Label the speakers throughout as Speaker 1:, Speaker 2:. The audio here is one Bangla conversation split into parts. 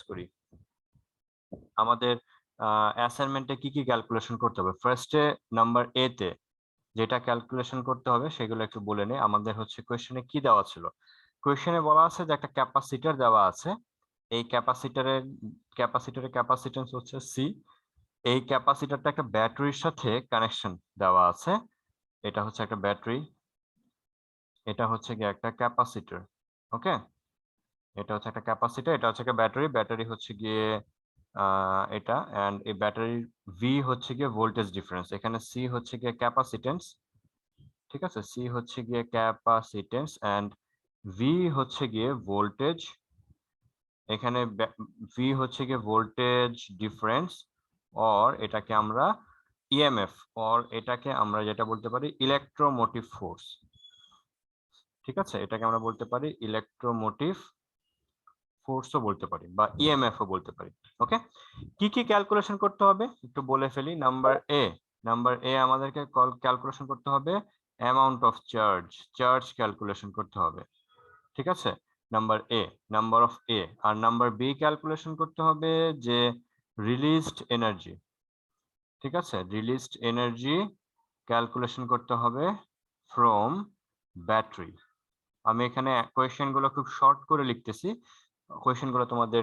Speaker 1: করি আমাদের অ্যাসাইনমেন্টে কি কি ক্যালকুলেশন করতে হবে। ফার্স্টে নাম্বার এ তে যেটা ক্যালকুলেশন করতে হবে সেগুলো একটু বলে নেই। আমাদের হচ্ছে কোয়েশ্চেনে কি দেওয়া ছিল, কোয়েশ্চেনে বলা আছে যে একটা ক্যাপাসিটর দেওয়া আছে, এই ক্যাপাসিটরের ক্যাপাসিটেন্স হচ্ছে সি। এই ক্যাপাসিটরটা একটা ব্যাটারির সাথে কানেকশন দেওয়া আছে, এটা হচ্ছে একটা ব্যাটারি, এটা হচ্ছে গিয়ে একটা ক্যাপাসিটর। ওকে, এটা হচ্ছে একটা ক্যাপাসিটর, এটা হচ্ছে একটা ব্যাটারি, ব্যাটারি হচ্ছে গিয়ে এটা, এন্ড এই ব্যাটারির ভি হচ্ছে গিয়ে ভোল্টেজ ডিফারেন্স, এখানে সি হচ্ছে গিয়ে ক্যাপাসিটেন্স, ঠিক আছে, সি হচ্ছে গিয়ে ক্যাপাসিটেন্স এন্ড ভি হচ্ছে গিয়ে ভোল্টেজ, এখানে ভি হচ্ছে গিয়ে ভোল্টেজ ডিফারেন্স, অর এটাকে আমরা ইএমএফ, অর এটাকে আমরা যেটা বলতে পারি ইলেকট্রোমোটিভ ফোর্স, ঠিক আছে, এটাকে আমরা বলতে পারি ইলেকট্রোমোটিভ ফোর্সও বলতে পারি বা ইএমএফ ও বলতে পারি। ওকে, কি কি ক্যালকুলেশন করতে হবে একটু বলে ফেলি। নাম্বার এ আমাদেরকে ক্যালকুলেশন করতে হবে amount of charge, charge calculation করতে হবে, ঠিক আছে, number A, number of A. আর নাম্বার বি ক্যালকুলেশন করতে হবে যে রিলিজড এনার্জি, ঠিক আছে, রিলিজড এনার্জি ক্যালকুলেশন করতে হবে ফ্রম ব্যাটারি। আমি এখানে কোয়েশ্চেন গুলো খুব শর্ট করে লিখতেছি, কোয়েশ্চেন গুলো তোমাদের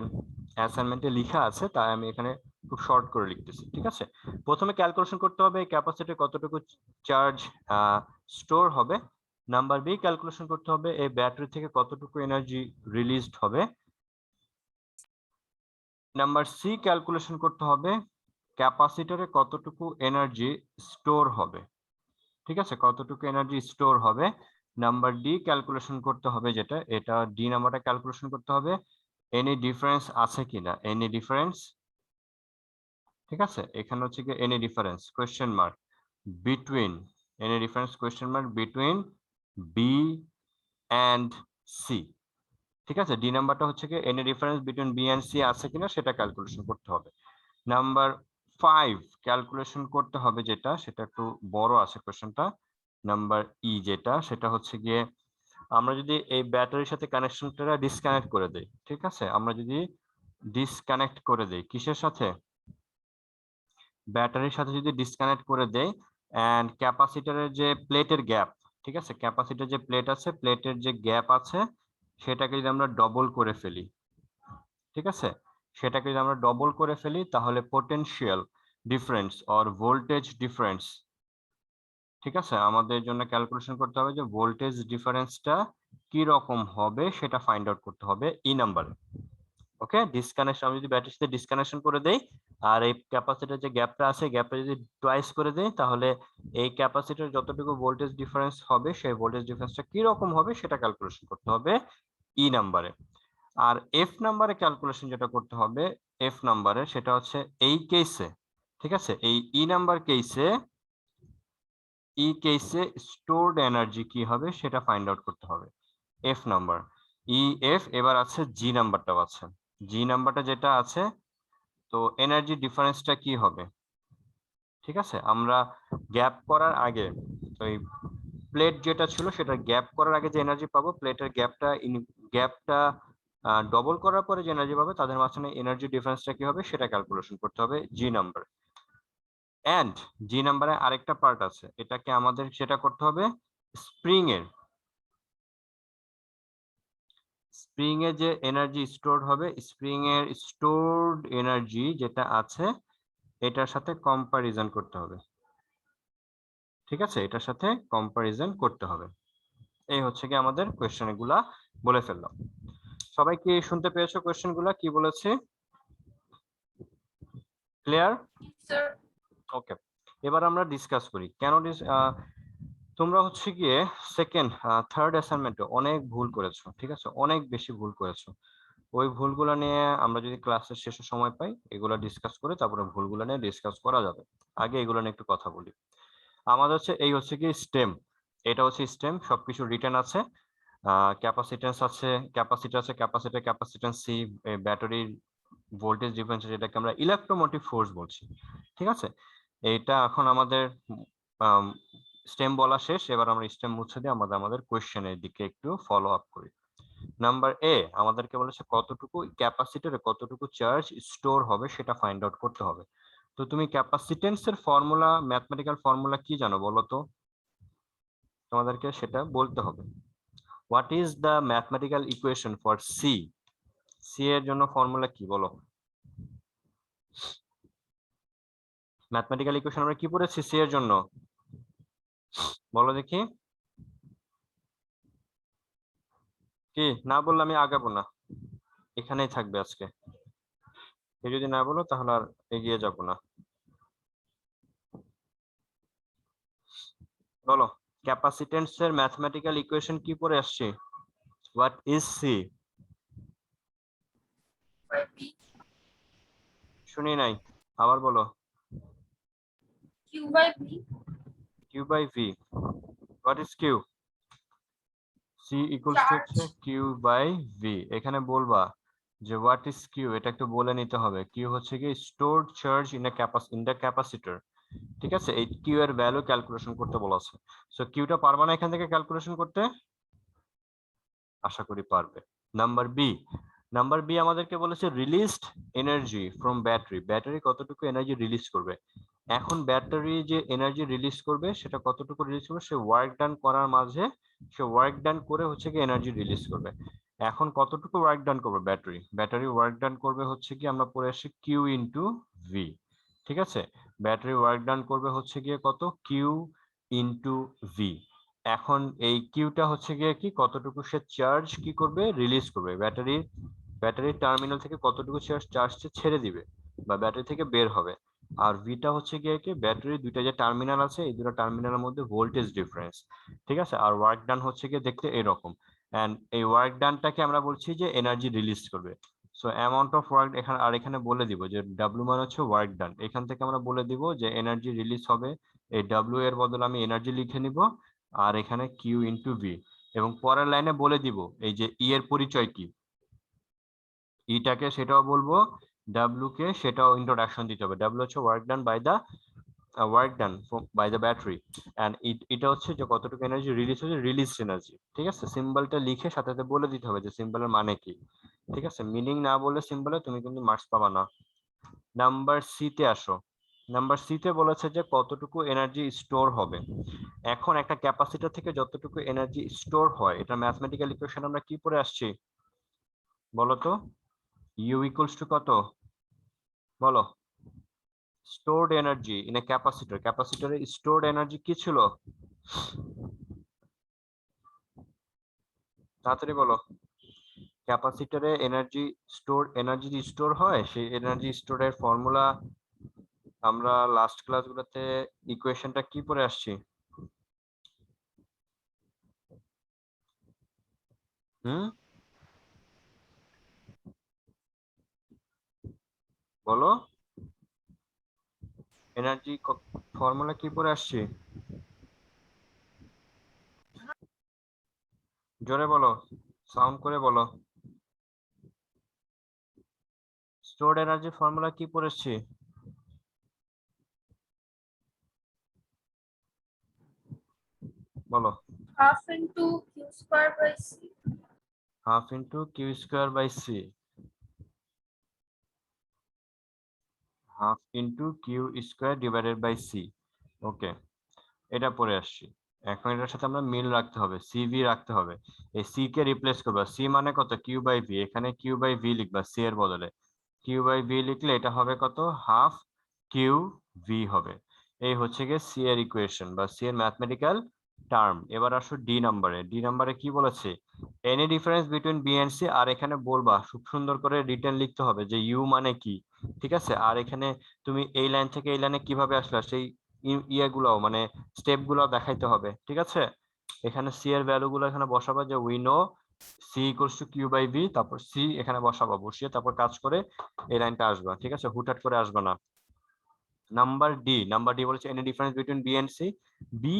Speaker 1: অ্যাসাইনমেন্টে লেখা আছে, তাই আমি এখানে খুব শর্ট করে লিখতেছি, ঠিক আছে। প্রথমে ক্যালকুলেশন করতে হবে ক্যাপাসিটি কতটুকু চার্জ স্টোর হবে। নাম্বার বি ক্যালকুলেশন করতে হবে এই ব্যাটারি থেকে কতটুকু এনার্জি রিলিজড হবে। নাম্বার সি ক্যালকুলেশন করতে হবে ক্যাপাসিটরে কতটুকু এনার্জি স্টোর হবে, ঠিক আছে, কতটুকু এনার্জি স্টোর হবে। নাম্বার ডি ক্যালকুলেশন করতে হবে, যেটা এটা ডি নাম্বারটা ক্যালকুলেশন করতে হবে এনি ডিফারেন্স আছে কিনা, এনি ডিফারেন্স, ঠিক আছে, এখানে হচ্ছে কি any difference question mark between, any difference question mark between B and C, ঠিক আছে, ডি নাম্বারটা হচ্ছে কি any difference between B and C আছে কিনা সেটা ক্যালকুলেশন করতে হবে। নাম্বার 5 ক্যালকুলেশন করতে হবে যেটা, সেটা একটু বড় আছে কোশ্চেনটা, নাম্বার ই যেটা, সেটা হচ্ছে গিয়ে আমরা যদি এই ব্যাটারির সাথে কানেকশনটা ডিসকানেক্ট করে দেই, ঠিক আছে, আমরা যদি ডিসকানেক্ট করে দেই কিসের সাথে, ব্যাটারির সাথে যদি ডিসকানেক্ট করে দেই, এন্ড ক্যাপাসিটরের যে প্লেটের গ্যাপ, ঠিক আছে, ক্যাপাসিটর যে প্লেট আছে, প্লেটের যে গ্যাপ আছে সেটাকে যদি আমরা ডবল করে ফেলি, ঠিক আছে, সেটাকে যদি আমরা ডবল করে ফেলি তাহলে potential difference or voltage difference, ঠিক আছে, আমাদের জন্য ক্যালকুলেশন করতে হবে যে ভোল্টেজ ডিফারেন্সটা কি রকম হবে সেটা ফাইন্ড আউট করতে হবে ই নাম্বারে। ওকে, ডিসকানেকশন, আমি যদি ব্যাটারির সাথে ডিসকানেকশন করে দেই আর এই ক্যাপাসিটর যে গ্যাপটা আছে গ্যাপটা যদি টুয়াইস করে দেই, তাহলে এই ক্যাপাসিটর যতটুকু ভোল্টেজ ডিফারেন্স হবে সেই ভোল্টেজ ডিফারেন্সটা কি রকম হবে সেটা ক্যালকুলেশন করতে হবে ই নাম্বারে। আর এফ নাম্বারে ক্যালকুলেশন যেটা করতে হবে এফ নাম্বারে, সেটা হচ্ছে এই কেসে, ঠিক আছে, এই ই নাম্বার কেসে, ই কেসে স্টোরড এনার্জি কি হবে সেটা ফাইন্ড আউট করতে হবে এফ নাম্বার, ই এফ। এবার আছে জি নাম্বারটাও আছে, জি নাম্বারটা যেটা আছে, তো এনার্জি ডিফারেন্সটা কি হবে, ঠিক আছে, আমরা গ্যাপ করার আগে ওই প্লেট যেটা ছিল সেটা গ্যাপ করার আগে যে এনার্জি পাবো, প্লেটের গ্যাপটা ডবল করার পরে যে এনার্জি পাবে, তাদের মাঝখানে এনার্জি ডিফারেন্সটা কি হবে সেটা ক্যালকুলেশন করতে হবে জি নাম্বার। এন্ড জি নাম্বারে আরেকটা পার্ট আছে, এটাকে আমাদের সেটা করতে হবে স্প্রিং এর, স্প্রিং এ যে এনার্জি স্টোরড হবে, স্প্রিং এর স্টোরড এনার্জি যেটা আছে এটার সাথে কম্পারিজন করতে হবে, ঠিক আছে, এটার সাথে কম্পারিজন করতে হবে। এই হচ্ছে কি আমাদের কোয়েশ্চেন গুলা বলে ফেললাম। সবাই কি শুনতে পেয়েছো কোয়েশ্চেন গুলা কি বলেছে? ক্লিয়ার? ওকে, এবার আমরা ডিসকাস করি কেন তোমরা হচ্ছে গিয়ে সেকেন্ড থার্ড অ্যাসাইনমেন্টে অনেক ভুল করেছো, ঠিক আছে, অনেক বেশি ভুল করেছো। ওই ভুলগুলো নিয়ে আমরা যদি ক্লাসের শেষে সময় পাই এগুলো ডিসকাস করে তারপরে ভুলগুলো নিয়ে ডিসকাস করা যাবে। আগে এগুলো নিয়ে একটু কথা বলি। আমাদের হচ্ছে এই হচ্ছে কি স্টেম, এটা হচ্ছে স্টেম, সবকিছু রিটেন আছে, ক্যাপাসিটেন্স আছে, ক্যাপাসিটার আছে, ক্যাপাসিটেন্স সি, ব্যাটারির ভোল্টেজ ডিফারেন্স যেটাকে আমরা ইলেকট্রোমোটিভ ফোর্স বলছি, ঠিক আছে। এইটা এখন আমাদের স্টেম বলা শেষ, এবার আমরা স্টেম মুছে দিয়ে আমাদের কোয়েশ্চেনের দিকে একটু ফলো আপ করি। নাম্বার এ আমাদেরকে বলেছে কতটুকু ক্যাপাসিটরে কতটুকু চার্জ স্টোর হবে সেটা ফাইন্ড আউট করতে হবে। তো তুমি ক্যাপাসিটেন্সের ফর্মুলা, ম্যাথমেটিক্যাল ফর্মুলা কি জানো বলো তো? তোমাদেরকে সেটা বলতে হবে। What is the mathematical equation for C? C এর জন্য ফর্মুলা কি বলো? ম্যাথমেটিক্যাল ইকুয়েশন আমরা কি পড়েছি সি এর জন্য? বলো দেখি। কি না বললে আমি আগাবো না, এখানেই থাকবে আজকে। কেউ যদি না বলো তাহলে আর এগিয়ে যাবো না। বলো ক্যাপাসিটেন্সের ম্যাথমেটিক্যাল ইকুয়েশন কি পড়ে আসছে? What is C? শুনি নাই, আবার বলো।
Speaker 2: Q by V.
Speaker 1: Q by V. What is Q? C equals to হচ্ছে কিউ বাই ভি। এখানে বলবা যে হোয়াট ইজ কিউ, এটা একটু বলে নিতে হবে। কিউ হচ্ছে কি stored charge in the capacitor. ঠিক আছে, এই কিউ এর ভ্যালু ক্যালকুলেশন করতে বলা আছে। সো কিউটা পারবা না এখান থেকে ক্যালকুলেশন করতে? আশা করি পারবে। নাম্বার বি আমাদেরকে বলেছে released energy from battery. Battery কতটুকু এনার্জি রিলিজ করবে। এখন ব্যাটারি যে এনার্জি রিলিজ করবে সেটা কতটুকু রিলিজ করবে, সে ওয়ার্ক ডান করার মাঝে সে ওয়ার্ক ডান করে হচ্ছে কি এনার্জি রিলিজ করবে। এখন কতটুকু ওয়ার্ক ডান করবে ব্যাটারি? ব্যাটারি ওয়ার্ক ডান করবে হচ্ছে কি আমরা পড়ে আসছি কিউ ইন্টু ভি। ঠিক আছে, ব্যাটারি ওয়ার্ক ডান করবে হচ্ছে গিয়ে কত, কিউ ইন্টু ভি। এখন এই কিউটা হচ্ছে গিয়ে কি কতটুকু সে চার্জ কি করবে, রিলিজ করবে। ব্যাটারির টার্মিনাল থেকে কতটুকু চার্জ ছেড়ে দিবে বা ব্যাটারি থেকে বের হবে। আর ভিটা হচ্ছে গিয়ে কি ব্যাটারির দুইটা যে টার্মিনাল আছে এই দুটো টার্মিনালের মধ্যে ভোল্টেজ ডিফারেন্স। ঠিক আছে, আর ওয়ার্ক ডান হচ্ছে গিয়ে দেখতে এরকম। এন্ড এই ওয়ার্ক ডানটাকে আমরা বলছি যে এনার্জি রিলিজ করবে। সো অ্যামাউন্ট অফ ওয়ার্ক এখানে, আর এখানে বলে দিব যে ডাব্লিউ মানে হচ্ছে ওয়ার্ক ডান। এখান থেকে আমরা বলে দিব যে এনার্জি রিলিজ হবে, এই ডাব্লিউ এর বদলে আমি এনার্জি লিখে নিব, আর এখানে কিউ ইন্টু ভি। এবং পরের লাইনে বলে দিব এই যে ই এর পরিচয় কি, ইটাকে সেটাও বলবো, ডাব্লিউ কে সেটাও ইন্ট্রোডাকশন দিতে হবে। ডাব্লিউ হচ্ছে work done by the battery, and এটা হচ্ছে যে কতটুকু এনার্জি রিলিজ হচ্ছে, রিলিজ এনার্জি। ঠিক আছে, সিম্বলটা লিখে সাথে সাথে বলে দিতে হবে যে সিম্বলের মানে কি। ঠিক আছে, মিনিং না বলে সিম্বলে তুমি কিন্তু মার্কস পাবা না। নাম্বার সি তে আসো। নাম্বার সি তে বলেছে যে কতটুকু এনার্জি স্টোর হবে। এখন একটা ক্যাপাসিটর থেকে যতটুকু এনার্জি স্টোর হয়, এটা ম্যাথমেটিক্যাল ইকুয়েশন আমরা কি পড়ে আসছি বলতো? ইউ ইকুয়ালস টু কত বলো? Stored energy in a capacitor. ক্যাপাসিটরে স্টোরড এনার্জি কি ছিল? তাড়াতাড়ি বলো। ক্যাপাসিটরে এনার্জি স্টোর হয়, সেই এনার্জি স্টোরের ফর্মুলা আমরা লাস্ট ক্লাসগুলোতে ইকুয়েশনটা কি পড়ে আসছি? বলো, এনার্জি ফর্মুলা কি পড়ে আসছে? জোরে বলো, সাউন্ড করে বলো। স্টোরড এনার্জি ফর্মুলা কি পড়েছি? বলো।
Speaker 2: Half into Q square by C.
Speaker 1: Half into Q square by C. Half into Q square divided by C. Okay, এটা পড়ে আসছি। এখন এটার সাথে আমরা মিল রাখতে হবে, সিভি রাখতে হবে। এই সি কে রিপ্লেস করবা, সি মানে কত, কিউ বাই ভি। এখানে কিউ বাই ভি লিখবা সি এর বদলে। কিউ বাই ভি লিখলে এটা হবে কত, হাফ কিউ ভি হবে। এই হচ্ছে গিয়ে সি এর ইকুয়েশন বা সি এর ম্যাথমেটিক্যাল টার্ম। এবার আসো ডি নাম্বারে। ডি নাম্বারে কি বলেছে, any difference between B and C. আর এখানে বলবা খুব সুন্দর করে রিটেন লিখতে হবে যে ইউ মানে কি। ঠিক আছে, আর এখানে তুমি এই লাইন থেকে এই লাইনে কিভাবে আসলা সেই ইয়েগুলো মানে স্টেপ গুলো দেখাইতে হবে। ঠিক আছে, এখানে সি এর ভ্যালু গুলো এখানে বসাবা যে we know C equals to Q by V, তারপর সি এখানে বসাবা, বসিয়ে তারপর কাজ করে এই লাইনটা আসবা। ঠিক আছে, হুটহাট করে আসবা না। নাম্বার ডি বলেছে any difference between B and C. B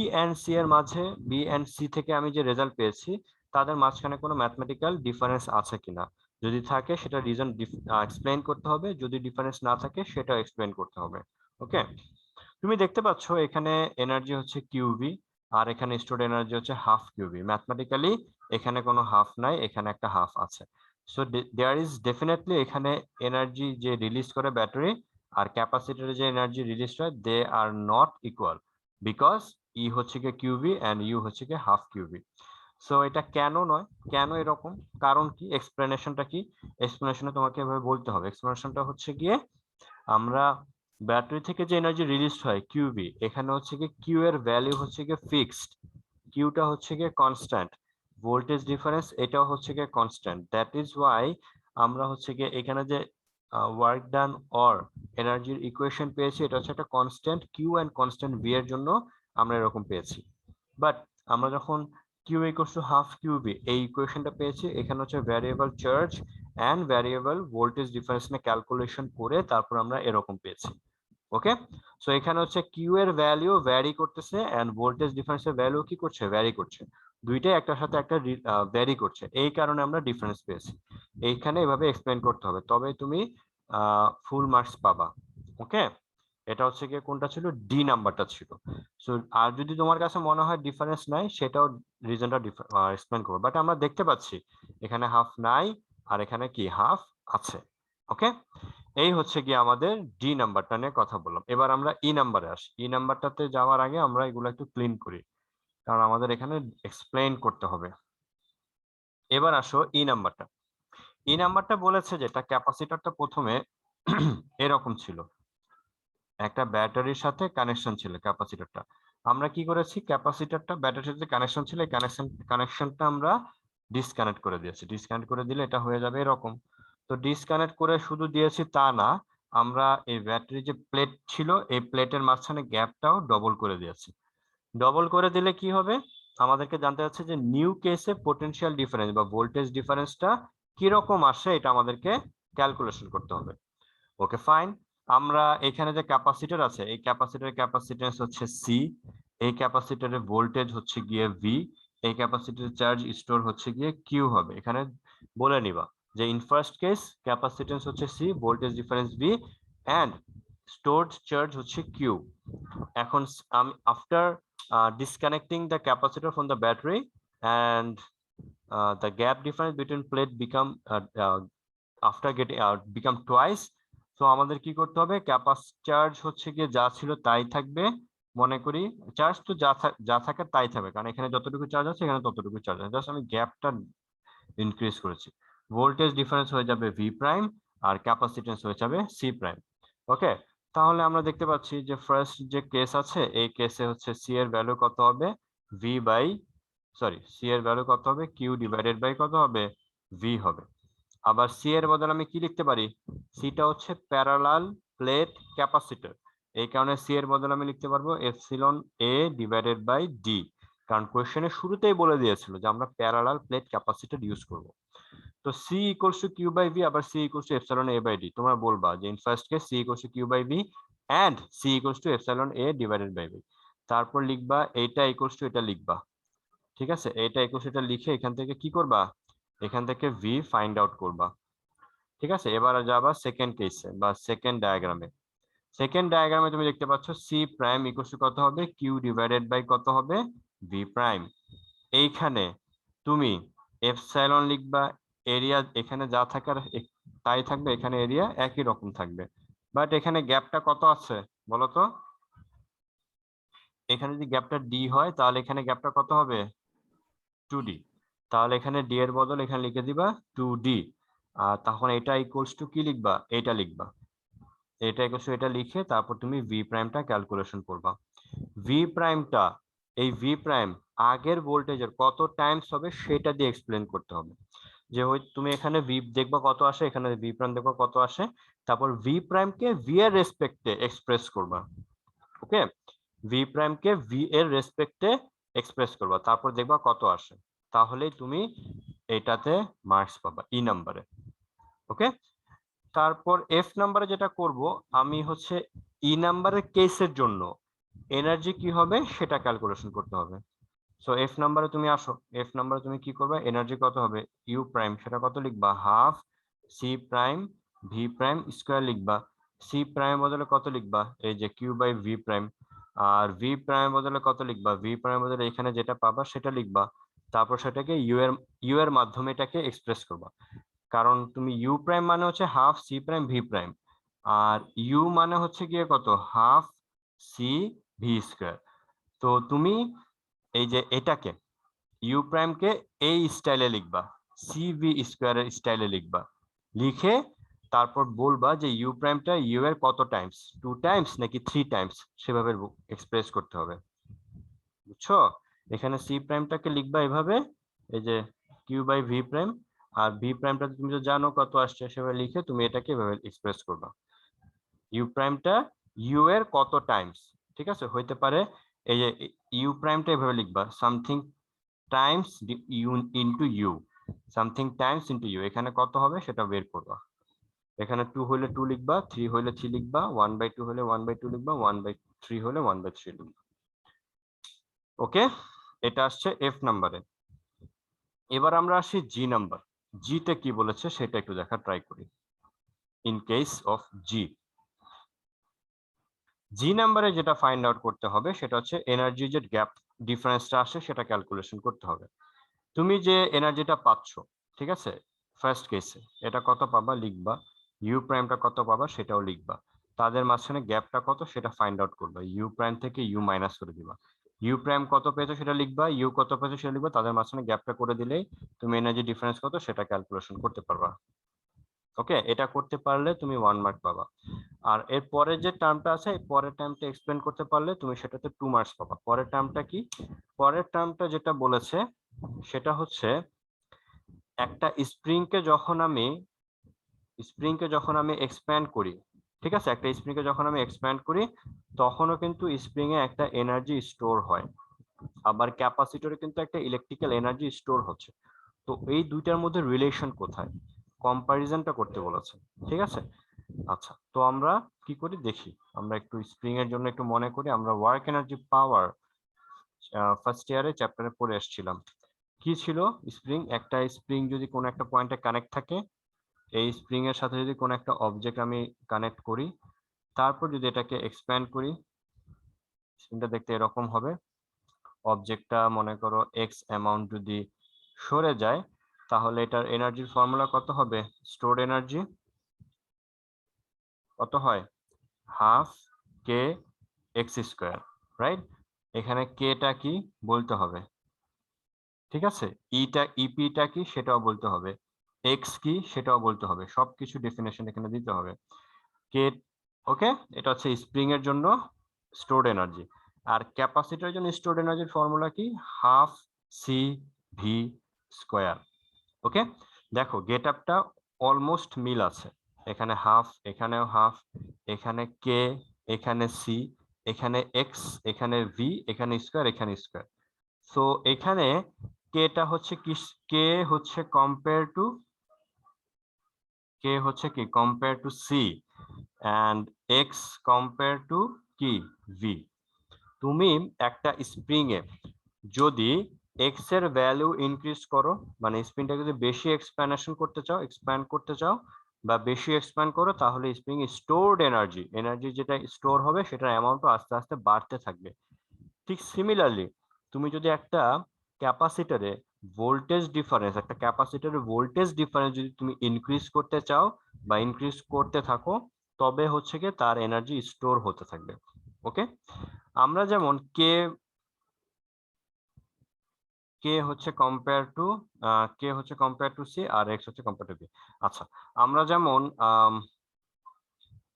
Speaker 1: and C থেকে আমি যে রেজাল্ট পেয়েছি তাদের মাঝখানে কোনো ম্যাথমেটিক্যাল ডিফারেন্স আছে কিনা, যদি থাকে সেটা রিজন এক্সপ্লেইন করতে হবে, যদি ডিফারেন্স না থাকে সেটা এক্সপ্লেইন করতে হবে। ওকে, তুমি দেখতে পাচ্ছ এখানে এনার্জি হচ্ছে কিউভি আর এখানে স্টোরড এনার্জি হচ্ছে হাফ কিউভি। ম্যাথমেটিক্যালি এখানে কোনো হাফ নাই, এখানে একটা হাফ আছে। সো দেয়ার ইজ ডেফিনেটলি এখানে এনার্জি যে রিলিজ করে ব্যাটারি আর ক্যাপাসিটরে যে এনার্জি রিলিজ হয় দে আর নট ইকুয়াল, বিকজ ই হচ্ছে গিয়ে কিউবি অ্যান্ড ইউ হচ্ছে গিয়ে হাফ কিউবি। সো এটা কেন নয়, কেন এরকম, কারণ কি, এক্সপ্লেনেশনটা কি? এক্সপ্লেনেশনে তোমাকে এভাবে বলতে হবে। এক্সপ্লেনেশনটা হচ্ছে গিয়ে আমরা ব্যাটারি থেকে যে এনার্জি রিলিজ হয় কিউবি, এখানে হচ্ছে গিয়ে কিউ এর ভ্যালু হচ্ছে গিয়ে ফিক্সড, কিউটা হচ্ছে গিয়ে কনস্ট্যান্ট, ভোল্টেজ ডিফারেন্স এটাও হচ্ছে গিয়ে কনস্ট্যান্ট। দ্যাট ইজ ওয়াই আমরা হচ্ছে গিয়ে এখানে যে ওয়ার্ক ডান অর এনার্জির ইকুয়েশন পেয়েছি, এটা হচ্ছে একটা constant Q and constant V এর জন্য আমরা এরকম পেয়েছি। বাট আমরা যখন Q equals to half QV এই ইকুয়েশনটা পেয়েছি, এখানে হচ্ছে variable charge and variable voltage difference নিয়ে ক্যালকুলেশন করে তারপর আমরা এরকম পেয়েছি। ওকে, সো এখানে হচ্ছে কিউ এর ভ্যালু ভ্যারি করতেছে এন্ড ভোল্টেজ ডিফারেন্সের ভ্যালু কি করছে, ভ্যারি করছে, দুইটাই একটার সাথে একটা ভ্যারি করছে, এই কারণে আমরা ডিফারেন্স পেয়েছি। এইখানে এভাবে এক্সপ্লেন করতে হবে, তবে তুমি ফুল মার্কস পাবা। ওকে, এটা হচ্ছে কি কোনটা ছিল, ডি নাম্বারটা ছিল। সো আর যদি তোমার কাছে মনে হয় ডিফারেন্স নাই, সেটাও রিজনটা এক্সপ্লেন করবো, বাট আমরা দেখতে পাচ্ছি এখানে হাফ নাই আর এখানে কি হাফ আছে। ওকে, এই হচ্ছে কি আমাদের ডি নাম্বারটা নিয়ে কথা বললাম। এবার আমরা ই নাম্বারে আসি। ই নাম্বারটাতে যাওয়ার আগে আমরা এগুলো একটু ক্লিন করি, কারণ আমাদের এখানে এক্সপ্লেইন করতে হবে। এবার আসো ই নাম্বারটা। ই নাম্বারটা বলেছে যেটা ক্যাপাসিটরটা প্রথমে এরকম ছিল, একটা ব্যাটারির সাথে কানেকশন ছিল ক্যাপাসিটরটা। আমরা কি করেছি, ক্যাপাসিটরটা ব্যাটারির সাথে কানেকশন ছিল, এই কানেকশনটা আমরা ডিসকানেক্ট করে দিয়েছি। ডিসকানেক্ট করে দিলে এটা হয়ে যাবে এরকম। তো ডিসকানেক্ট করে শুধু দিয়েছি তা না, আমরা এই ব্যাটারি যে প্লেট ছিল এই প্লেটের মাঝখানে গ্যাপটাও ডবল করে দিয়েছি। ডবল করে দিলে কি হবে, আমাদেরকে জানতে হচ্ছে যে নিউ কেসে পোটেনশিয়াল ডিফারেন্স বা ভোল্টেজ ডিফারেন্সটা কিরকম আসে, এটা আমাদেরকে ক্যালকুলেশন করতে হবে। ওকে ফাইন, আমরা এখানে যে ক্যাপাসিটর আছে এই ক্যাপাসিটরের ক্যাপাসিটেন্স হচ্ছে সি, এই ক্যাপাসিটরের ভোল্টেজ হচ্ছে গিয়ে ভি, এই ক্যাপাসিটরের চার্জ স্টোর হচ্ছে গিয়ে কিউ হবে। এখানে বলে নিবা যে ইন ফার্স্ট কেস ক্যাপাসিটেন্স হচ্ছে C, voltage difference V and stored charge হচ্ছে কিউ। এখন আমি after disconnecting the capacitor from the battery and the gap difference between plate after getting become twice. তো আমাদের কি করতে হবে, চার্জ হচ্ছে গিয়ে যা ছিল তাই থাকবে, মনে করি চার্জ তো যা থাকে তাই থাকবে, কারণ এখানে যতটুকু চার্জ আছে এখানে ততটুকু চার্জ আছে, জাস্ট আমি গ্যাপটা ইনক্রিজ করেছি। ভোল্টেজ ডিফারেন্স হয়ে যাবে ভি প্রাইম আর ক্যাপাসিটেন্স হয়ে যাবে সি প্রাইম। ওকে, তাহলে আমরা দেখতে পাচ্ছি যে ফার্স্ট যে কেস আছে এই কেসে হচ্ছে সি এর ভ্যালু কত হবে, ভি বাই সি এর ভ্যালু কত হবে, কিউ ডিভাইডেড বাই কত হবে, ভি হবে। আবার সি এর বদলে আমি কি লিখতে পারি, সিটা হচ্ছে প্যারালাল প্লেট ক্যাপাসিটর, এই কারণে সি এর বদলে আমি লিখতে পারবো epsilon A divided by D, কারণ কোয়েশ্চেনের শুরুতেই বলে দিয়েছিল যে আমরা প্যারালাল প্লেট ক্যাপাসিটর ইউজ করব। তো C equals to Q by V, আবার C equals to epsilon A by D, তোমরা বলবা যে in first case C equals to Q by V and C equals to epsilon A divided by V, তারপর লিখবা এইটা ইকুয়ালস টু এটা লিখবা। ঠিক আছে, এইটা ইকুয়ালস টু এটা লিখে এখান থেকে কি করবা, এখান থেকে ভি ফাইন্ড আউট করবা। ঠিক আছে, এবার যাবা সেকেন্ড কেসে বা সেকেন্ড ডায়াগ্রামে। সেকেন্ড ডায়াগ্রামে তুমি দেখতে পাচ্ছ সি প্রাইম ইকুয়ালস টু কত হবে, কিউ ডিভাইডেড বাই কত হবে, ভি প্রাইম। এইখানে তুমি এপসাইলন লিখবা, এরিয়া এখানে যা থাকার তাই থাকবে, এখানে এরিয়া একই রকম থাকবে, বাট এখানে গ্যাপটা কত আছে বলো তো, এখানে যদি গ্যাপটা ডি হয় তাহলে এখানে গ্যাপটা কত হবে, 2d, তাহলে এখানে ডি এর বদল এখানে লিখে দিবা 2d। আর তখন এটা ইকুয়ালস টু কি লিখবা, এটা লিখবা, এটা ইকুয়ালস টু এটা লিখে তারপর তুমি ভি প্রাইমটা ক্যালকুলেশন করবা। ভি প্রাইমটা, এই ভি প্রাইম আগের ভোল্টেজের কত টাইমস হবে সেটা দিয়ে এক্সপ্লেন করতে হবে। যে তুমি এখানে ভি দেখবা কত আসে, এখানে ভি প্রাইম দেখবা কত আসে, তারপর ভি প্রাইমকে ভি এর রেসপেক্টে এক্সপ্রেস করবা। ওকে, ভি প্রাইমকে ভি এর রেসপেক্টে এক্সপ্রেস করবা, তারপর দেখবা কত আসে, তাহলেই তুমি এটাতে মার্কস পাবা ই নাম্বারে। ওকে, তারপর এফ নাম্বারে যেটা করব, আমি হচ্ছে ই নাম্বারের কেসের জন্য এনার্জি কি হবে সেটা ক্যালকুলেশন করতে হবে। সো এফ নাম্বারে তুমি আসো, এফ নাম্বারে তুমি কি করবে, এনার্জি কত হবে, ইউ প্রাইম সেটা কত লিখবা, half C prime V prime square লিখবা। সি প্রাইম বদলে কত লিখবা, এই যে কিউ বাই ভি প্রাইম। আর ভি প্রাইম বদলে কত লিখবা, ভি প্রাইম বদলে এখানে যেটা পাবা সেটা লিখবা। তারপর সেটাকে ইউ এর মাধ্যমে এটাকে এক্সপ্রেস করবা, কারণ তুমি ইউ প্রাইম মানে হচ্ছে half C prime V prime, আর ইউ মানে হচ্ছে গিয়ে কত, হাফ সি ভি স্কোয়ার। তো তুমি এই যে এটাকে ইউ প্রাইমকে এই স্টাইলে লিখবা, সি ভি স্কোয়ারের স্টাইলে লিখবা, লিখে তারপর বলবা যে ইউ প্রাইমটা ইউ এর কত টাইমস, 2 টাইমস নাকি 3 টাইমস, সেভাবে এক্সপ্রেস করতে হবে, বুঝছো? এখানে সি প্রাইমটাকে লিখবা এভাবে, এই যে কিউ বাই ভি প্রাইম, আর ভি প্রাইমটা তুমি তো জানো কত আসছে, সেভাবে লিখে তুমি এটাকে এভাবে এক্সপ্রেস করবা, ইউ প্রাইমটা ইউ এর কত টাইমস, ঠিক আছে? হইতে পারে এই যে ইউ প্রাইমটা এভাবে লিখবা, something times U into U, something times into U, এখানে কত হবে সেটা বের করবা। এখানে 2 হলে 2 লিখবা, 3 হলে 3 লিখবা, 1/2 হলে 1/2 লিখবা, 1/3 হলে 1/3 লিখবা। ওকে, এটা আসছে এফ নাম্বারে। এবার আমরা আসি জি নাম্বার। জি তে কি বলেছে সেটা একটু দেখা ট্রাই করি। ইন কেস অফ জি, জি নাম্বারে যেটা ফাইন্ড আউট করতে হবে সেটা হচ্ছে এনার্জি যে গ্যাপ ডিফারেন্সটা আসে সেটা ক্যালকুলেশন করতে হবে। তুমি যে এনার্জিটা পাচ্ছ, ঠিক আছে, ফার্স্ট কেসে এটা কত পাবা লিখবা, ইউ প্রাইমটা কত পাবা সেটাও লিখবা, তাদের মাঝখানে গ্যাপটা কত সেটা ফাইন্ড আউট করবা, ইউ প্রাইম থেকে ইউ মাইনাস করে দিবা, ইউ প্রাইম কত পেয়েছো সেটা লিখবা, ইউ কত পেয়েছো সেটা লিখবা, তাদের মাঝখানে গ্যাপটা করে দিলেই তুমি এনার্জি ডিফারেন্স কত সেটা ক্যালকুলেশন করতে পারবা। ওকে, এটা করতে পারলে তুমি 1 মার্ক পাবা। আর এর পরে যে টার্মটা আছে, এই পরের টার্মটা এক্সপ্লেন করতে পারলে তুমি সেটাতে 2 মার্কস পাবা। পরের টার্মটা কি? পরের টার্মটা যেটা বলেছে সেটা হচ্ছে একটা স্প্রিংকে যখন আমি এক্সপ্যান্ড করি, ঠিক আছে, একটা স্প্রিংকে যখন আমি এক্সপ্যান্ড করি তখনও কিন্তু স্প্রিং এ একটা এনার্জি স্টোর হয়, আবার ক্যাপাসিটরে কিন্তু একটা ইলেকট্রিক্যাল এনার্জি স্টোর হচ্ছে। তো এই দুইটার মধ্যে রিলেশন কোথায়, কম্পারিজনটা করতে বলেছে, ঠিক আছে? আচ্ছা, তো আমরা কি করি দেখি, আমরা একটু স্প্রিং এর জন্য একটু মনে করি, আমরা ওয়ার্ক এনার্জি পাওয়ার ফার্স্ট ইয়ারে চ্যাপ্টারে পড়ে এসেছিলাম। কি ছিল? স্প্রিং, একটা স্প্রিং যদি কোনো একটা পয়েন্টে কানেক্ট থাকে, এই স্প্রিং এর সাথে যদি কোনো একটা অবজেক্ট আমি কানেক্ট করি, তারপর যদি এটাকে এক্সপ্যান্ড করি, স্প্রিংটা দেখতে এরকম হবে। অবজেক্টটা মনে করো এক্স অ্যামাউন্ট যদি সরে যায়, তাহলে এটার এনার্জির ফর্মুলা কত হবে? স্টোরড এনার্জি কত হয়? হাফ কে এক্স স্কোয়ার, রাইট? এখানে কেটা কি বলতে হবে, ঠিক আছে, ইপিটা কি সেটাও বলতে হবে, এক্স কি সেটাও বলতে হবে, সবকিছু ডেফিনেশন এখানে দিতে হবে। কে, ওকে, এটা হচ্ছে স্প্রিং এর জন্য স্টোরড এনার্জি। আর ক্যাপাসিটরের জন্য স্টোরড এনার্জির ফর্মুলা কি? Half C V square. Okay, দেখো গেট আপটা অলমোস্ট মিল আছে, এখানে হাফ, এখানেও হাফ, এখানে কে, এখানে সি, এখানে এক্স, এখানে ভি, এখানে স্কোয়ার, এখানে স্কোয়ার। সো এখানে কেটা হচ্ছে কি, কে হচ্ছে compare to C, and X compare to কি, ভি। তুমি একটা স্প্রিং এ যদি এক্স এর ভ্যালু ইনক্রিজ করো, মানে স্প্রিংটা যদি বেশি এক্সপ্যান্ড করতে চাও বা বেশি এক্সপ্যান্ড করো, তাহলে স্প্রিং স্টোরড এনার্জি যেটা স্টোর হবে সেটার অ্যামাউন্টও আস্তে আস্তে বাড়তে থাকবে। ঠিক সিমিলারলি তুমি যদি একটা ক্যাপাসিটরে ভোল্টেজ ডিফারেন্স যদি তুমি ইনক্রিজ করতে চাও বা ইনক্রিজ করতে থাকো, তবে হচ্ছে কি তার এনার্জি স্টোর হতে থাকবে। ওকে, আমরা যেমন কে হচ্ছে কম্পেয়ার টু সি আর এক্স হচ্ছে কম্পেয়ার টু বি। আচ্ছা, আমরা যেমন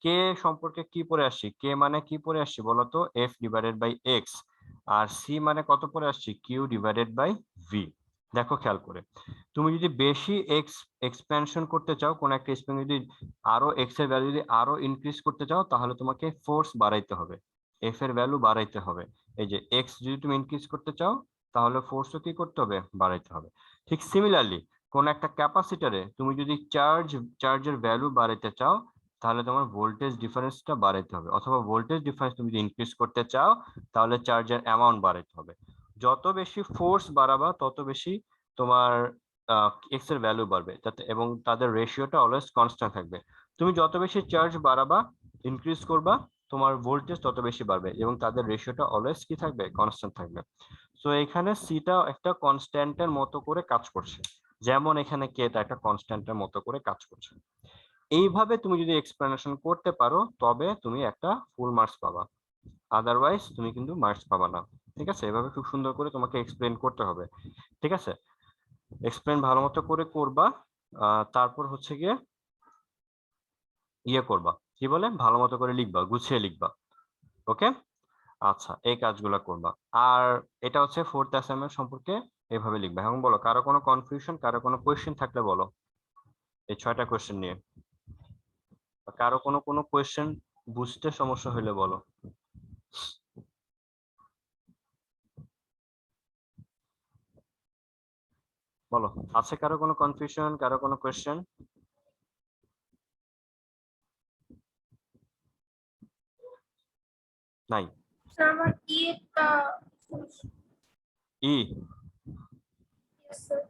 Speaker 1: কে সম্পর্কে কি পড়ে আসছি, কে মানে কি পড়ে আসছি বলতো, এফ ডিভাইডেড বাই এক্স, আর সি মানে কত পড়ে আসছি, কিউ ডিভাইডেড বাই ভি। দেখো খেয়াল করে, তুমি যদি বেশি এক্সপ্যানশন করতে চাও, কোন একটা স্প্রিং যদি আরো এক্স এর ভ্যালু যদি আরো ইনক্রিজ করতে চাও, তাহলে তোমাকে ফোর্স বাড়াইতে হবে, এফ এর ভ্যালু বাড়াইতে হবে। এই যে এক্স যদি তুমি ইনক্রিজ করতে চাও, তাহলে ফোর্সও কি করতে হবে, বাড়াইতে হবে। ঠিক সিমিলারলি কোন একটা ক্যাপাসিটরে তুমি যদি চার্জের ভ্যালু বাড়াইতে চাও, তাহলে তোমার ভোল্টেজ ডিফারেন্সটা বাড়াইতে হবে, অথবা ভোল্টেজ ডিফারেন্স তুমি যদি ইনক্রিজ করতে চাও, তাহলে চার্জের অ্যামাউন্ট বাড়াইতে হবে। যত বেশি ফোর্স বাড়াবা তত বেশি তোমার এক্স এর ভ্যালু বাড়বে, যাতে এবং তাদের রেশিওটা অলওয়েজ কনস্ট্যান্ট থাকবে। তুমি যত বেশি চার্জ বাড়াবা, ইনক্রিজ করবা, তোমার ভোল্টেজ তত বেশি বাড়বে এবং তাদের রেশিওটা অলওয়েজ কি থাকবে, কনস্ট্যান্ট থাকবে। তো এখানে সিটা একটা কনস্ট্যান্টের মতো করে কাজ করছে, যেমন এখানে কেটা একটা কনস্ট্যান্টের মতো করে কাজ করছে। এইভাবে তুমি যদি এক্সপ্লেনেশন করতে পারো তবে তুমি একটা ফুল মার্কস পাবা, আদারওয়াইজ তুমি কিন্তু মার্কস পাবা না। ঠিক আছে, এভাবে খুব সুন্দর করে তোমাকে এক্সপ্লেন করতে হবে। ঠিক আছে, এক্সপ্লেন ভালো মতো করে করবা, তারপর হচ্ছে গিয়ে ইয়ে করবা, কি বলে, ভালো মতো করে লিখবা, গুছিয়ে লিখবা। ওকে, আচ্ছা, এই কাজগুলো করবা। আর এটা হচ্ছে ফোর্থ অ্যাসাইনমেন্ট সম্পর্কে এভাবে লিখবা। এবং বলো, কারো কোনো কনফিউশন, কারো কোনো কোয়েশ্চেন থাকলে বলো এই 6টা কোয়েশ্চেন নিয়ে। বা কারো কোনো কোয়েশ্চেন বুঝতে সমস্যা হলে বলো। বলো, আছে কারো কোনো কনফিউশন, কারো কোনো কোয়েশ্চেন? নাই?
Speaker 2: স্যার আমার একটা
Speaker 1: ই,
Speaker 2: yes, sir.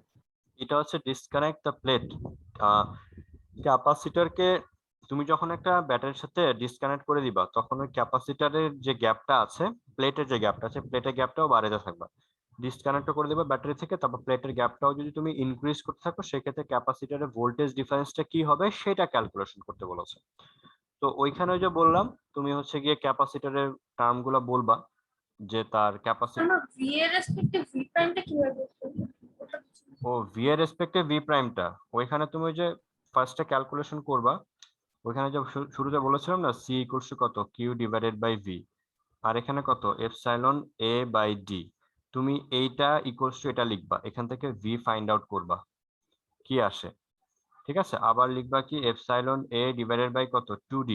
Speaker 1: এটা হচ্ছে ডিসকানেক্ট দ্য প্লেট। ক্যাপাসিটরকে তুমি যখন একটা ব্যাটারির সাথে ডিসকানেক্ট করে দিবা, তখন ওই ক্যাপাসিটরের যে গ্যাপটা আছে, প্লেটের যে গ্যাপটা আছে, প্লেটের গ্যাপটাও বাড়াতে থাকবা। ডিসকানেক্ট করে দিবা ব্যাটারি থেকে, তারপর প্লেটের গ্যাপটাও যদি তুমি ইনক্রিজ করতে থাকো, সেক্ষেত্রে ক্যাপাসিটরের ভোল্টেজ ডিফারেন্সটা কি হবে সেটা ক্যালকুলেশন করতে বলেছে। তো ওইখানে ওই যে বললাম, তুমি হচ্ছে গিয়ে ক্যাপাসিটরের টার্মগুলো বলবা, যে তার ক্যাপাসিটি।
Speaker 2: আমার ভি এর রেসপেক্টে ভি প্রাইমটা কিভাবে বের করব? ওটা বুঝি না।
Speaker 1: ও, ভি এর রেসপেক্টে ভি প্রাইমটা ওইখানে তুমি ওই যে ফার্স্টে ক্যালকুলেশন করবা। ওইখানে যে শুরুতে বলেছিলাম না, সি ইকুয়ালস টু কত, কিউ ডিভাইডেড বাই ভি, আর এখানে কত, এপসাইলন এ বাই ডি। তুমি এইটা ইকুয়ালস টু এটা লিখবা, এখান থেকে ভি ফাইন্ড আউট করবা কি আসে। ঠিক আছে, আবার লিখবা কি, এপসাইলন এ ডিভাইডেড বাই কত, 2d,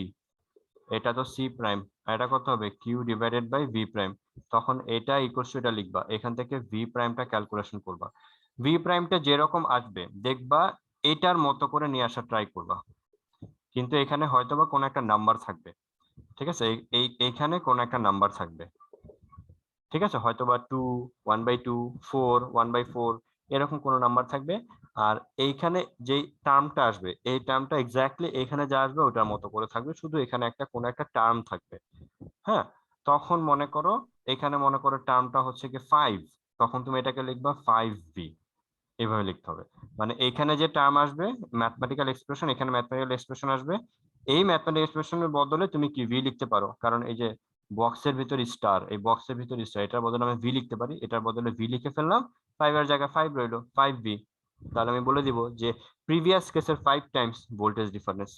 Speaker 1: এটা তো সি প্রাইম, আর এটা কত হবে, Q divided by V prime. তখন এটা ইকুয়ালস টু এটা লিখবা, এখান থেকে ভি প্রাইমটা ক্যালকুলেশন করবা। ভি প্রাইমটা যেরকম আসবে দেখবা, এটার মতো করে নিয়ে আসার ট্রাই করবা, কিন্তু এখানে হয়তোবা কোনো একটা নাম্বার থাকবে। ঠিক আছে, এইখানে কোনো একটা নাম্বার থাকবে। ঠিক আছে, হয়তোবা 2, 1/2, 4, 1/4, এরকম কোনো নাম্বার থাকবে। আর এইখানে যে টার্মটা আসবে, এই টার্মটা এক্স্যাক্টলি এখানে যা আসবে ওটার মতো করে থাকবে, শুধু এখানে একটা কোনো একটা টার্ম থাকবে। হ্যাঁ, তখন মনে করো, এখানে মনে করো টার্মটা হচ্ছে কি 5, তখন তুমি এটাকে লিখবা 5v, এইভাবে লিখতে হবে। মানে এখানে যে টার্ম আসবে ম্যাথমেটিক্যাল এক্সপ্রেশন, এখানে ম্যাথমেটিক্যাল এক্সপ্রেশন আসবে, এই ম্যাথমেটিক্যাল এক্সপ্রেশনের বদলে তুমি কি ভি লিখতে পারো, কারণ এই যে বক্সের ভিতর স্টার, এই বক্সের ভিতর স্টার, এটার বদলে আমি ভি লিখতে পারি, এটার বদলে ভি লিখে ফেললাম, 5 এর জায়গায় 5 রইলো, 5v। তাহলে আমি বলে দিব যে প্রিভিয়াস কেসের 5 টাইমস ভোল্টেজ ডিফারেন্স।